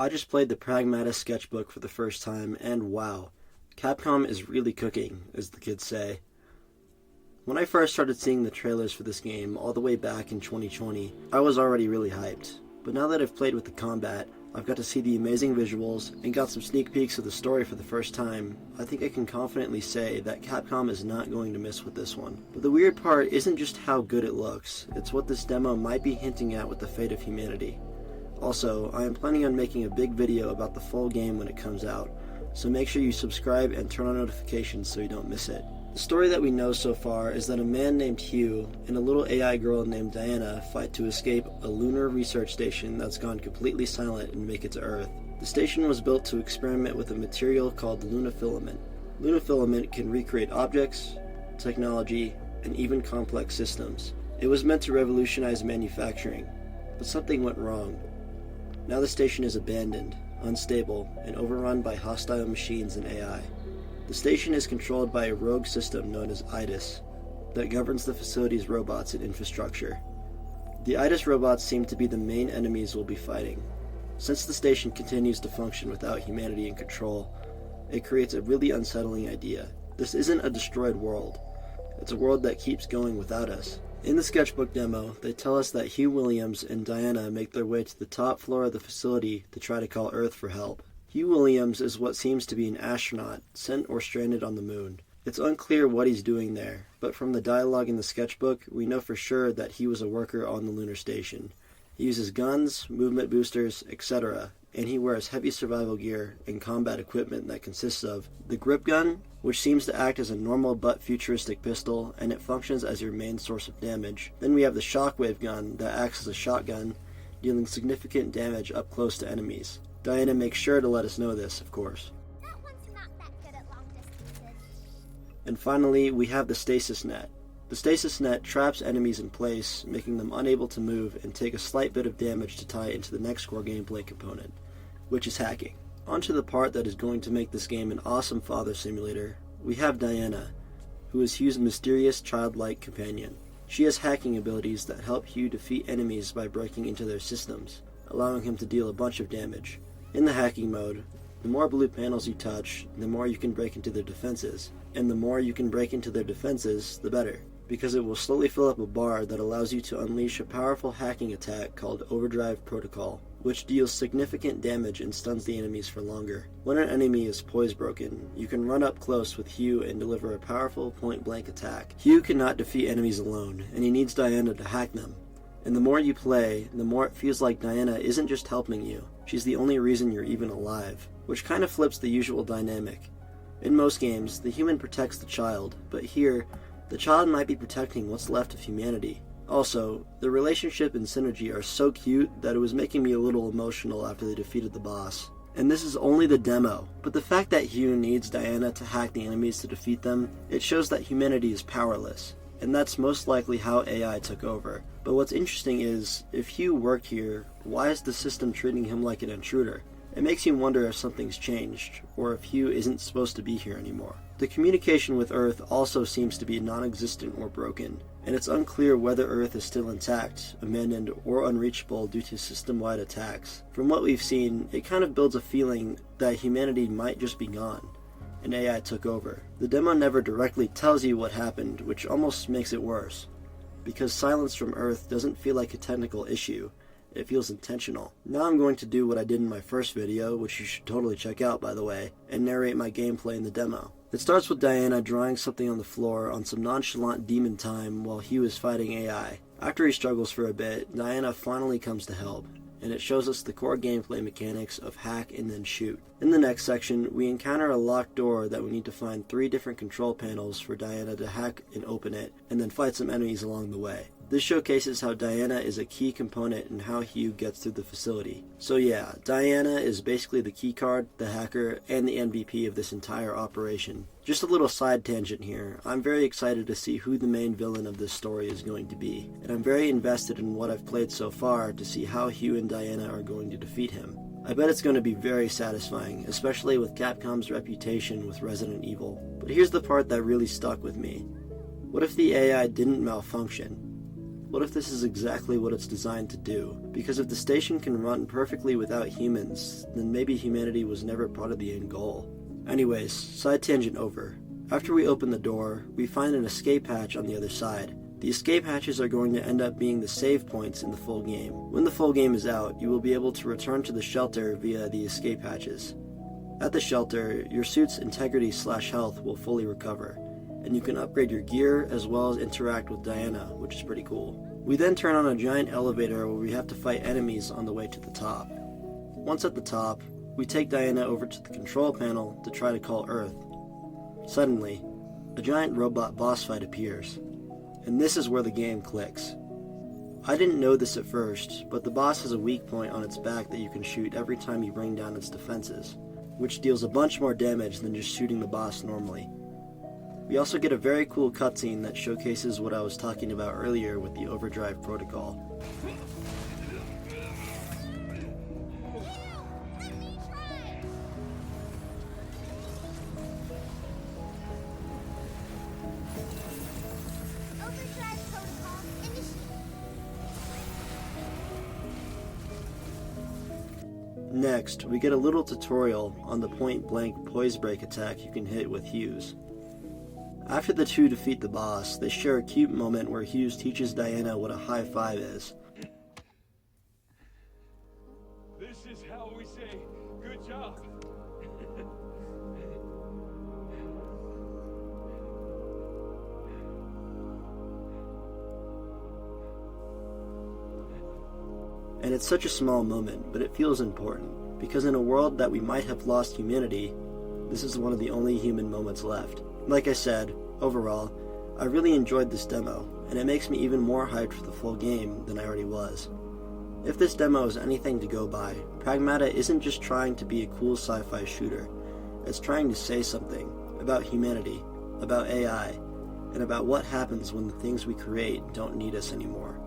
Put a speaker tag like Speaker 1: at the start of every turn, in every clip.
Speaker 1: I just played the Pragmata sketchbook for the first time, and wow, Capcom is really cooking, as the kids say. When I first started seeing the trailers for this game all the way back in 2020, I was already really hyped. But now that I've played with the combat, I've got to see the amazing visuals, and got some sneak peeks of the story for the first time, I think I can confidently say that Capcom is not going to miss with this one. But the weird part isn't just how good it looks, it's what this demo might be hinting at with the fate of humanity. Also, I am planning on making a big video about the full game when it comes out, so make sure you subscribe and turn on notifications so you don't miss it. The story that we know so far is that a man named Hugh and a little AI girl named Diana fight to escape a lunar research station that's gone completely silent and make it to Earth. The station was built to experiment with a material called lunafilament. Lunafilament can recreate objects, technology, and even complex systems. It was meant to revolutionize manufacturing, but something went wrong. Now the station is abandoned, unstable, and overrun by hostile machines and AI. The station is controlled by a rogue system known as IDIS that governs the facility's robots and infrastructure. The IDIS robots seem to be the main enemies we'll be fighting. Since the station continues to function without humanity in control, it creates a really unsettling idea. This isn't a destroyed world. It's a world that keeps going without us. In the sketchbook demo, they tell us that Hugh Williams and Diana make their way to the top floor of the facility to try to call Earth for help. Hugh Williams is what seems to be an astronaut, sent or stranded on the moon. It's unclear what he's doing there, but from the dialogue in the sketchbook, we know for sure that he was a worker on the lunar station. He uses guns, movement boosters, etc., and he wears heavy survival gear and combat equipment that consists of the grip gun, which seems to act as a normal but futuristic pistol, and it functions as your main source of damage. Then we have the shockwave gun that acts as a shotgun, dealing significant damage up close to enemies. Diana makes sure to let us know this, of course.
Speaker 2: That one's not that good at long distances.
Speaker 1: And finally, we have the stasis net. The stasis net traps enemies in place, making them unable to move and take a slight bit of damage to tie into the next core gameplay component, which is hacking. On to the part that is going to make this game an awesome father simulator, we have Diana, who is Hugh's mysterious childlike companion. She has hacking abilities that help Hugh defeat enemies by breaking into their systems, allowing him to deal a bunch of damage. In the hacking mode, the more blue panels you touch, the more you can break into their defenses, and the more you can break into their defenses, the better, because it will slowly fill up a bar that allows you to unleash a powerful hacking attack called Overdrive Protocol, which deals significant damage and stuns the enemies for longer. When an enemy is poise broken, you can run up close with Hugh and deliver a powerful point-blank attack. Hugh cannot defeat enemies alone, and he needs Diana to hack them. And the more you play, the more it feels like Diana isn't just helping you, she's the only reason you're even alive, which kind of flips the usual dynamic. In most games, the human protects the child, but here, the child might be protecting what's left of humanity. Also, the relationship and synergy are so cute that it was making me a little emotional after they defeated the boss. And this is only the demo, but the fact that Hugh needs Diana to hack the enemies to defeat them, it shows that humanity is powerless. And that's most likely how AI took over. But what's interesting is, if Hugh worked here, why is the system treating him like an intruder? It makes you wonder if something's changed, or if Hugh isn't supposed to be here anymore. The communication with Earth also seems to be non-existent or broken, and it's unclear whether Earth is still intact, abandoned, or unreachable due to system-wide attacks. From what we've seen, it kind of builds a feeling that humanity might just be gone, and AI took over. The demo never directly tells you what happened, which almost makes it worse, because silence from Earth doesn't feel like a technical issue. It feels intentional. Now I'm going to do what I did in my first video, which you should totally check out by the way, and narrate my gameplay in the demo. It starts with Diana drawing something on the floor on some nonchalant demon time while Hugh is fighting AI. After he struggles for a bit, Diana finally comes to help, and it shows us the core gameplay mechanics of hack and then shoot. In the next section, we encounter a locked door that we need to find 3 different control panels for Diana to hack and open it, and then fight some enemies along the way. This showcases how Diana is a key component in how Hugh gets through the facility. So yeah, Diana is basically the keycard, the hacker, and the MVP of this entire operation. Just a little side tangent here, I'm very excited to see who the main villain of this story is going to be, and I'm very invested in what I've played so far to see how Hugh and Diana are going to defeat him. I bet it's going to be very satisfying, especially with Capcom's reputation with Resident Evil. But here's the part that really stuck with me. What if the AI didn't malfunction? What if this is exactly what it's designed to do? Because if the station can run perfectly without humans, then maybe humanity was never part of the end goal. Anyways, side tangent over. After we open the door, we find an escape hatch on the other side. The escape hatches are going to end up being the save points in the full game. When the full game is out, you will be able to return to the shelter via the escape hatches. At the shelter, your suit's integrity/health will fully recover, and you can upgrade your gear as well as interact with Diana, which is pretty cool. We then turn on a giant elevator where we have to fight enemies on the way to the top. Once at the top, we take Diana over to the control panel to try to call Earth. Suddenly, a giant robot boss fight appears, and this is where the game clicks. I didn't know this at first, but the boss has a weak point on its back that you can shoot every time you bring down its defenses, which deals a bunch more damage than just shooting the boss normally. We also get a very cool cutscene that showcases what I was talking about earlier with the overdrive protocol.
Speaker 2: Overdrive protocol initiated.
Speaker 1: Next, we get a little tutorial on the point-blank poise break attack you can hit with Hughes. After the two defeat the boss, they share a cute moment where Hughes teaches Diana what a high five is.
Speaker 3: This is how we say good job.
Speaker 1: And it's such a small moment, but it feels important, because in a world that we might have lost humanity, this is one of the only human moments left. Like I said, overall, I really enjoyed this demo, and it makes me even more hyped for the full game than I already was. If this demo is anything to go by, Pragmata isn't just trying to be a cool sci-fi shooter, it's trying to say something about humanity, about AI, and about what happens when the things we create don't need us anymore.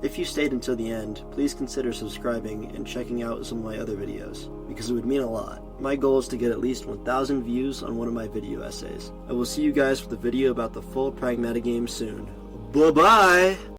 Speaker 1: If you stayed until the end, please consider subscribing and checking out some of my other videos, because it would mean a lot. My goal is to get at least 1,000 views on one of my video essays. I will see you guys for the video about the full Pragmata game soon. Bye-bye!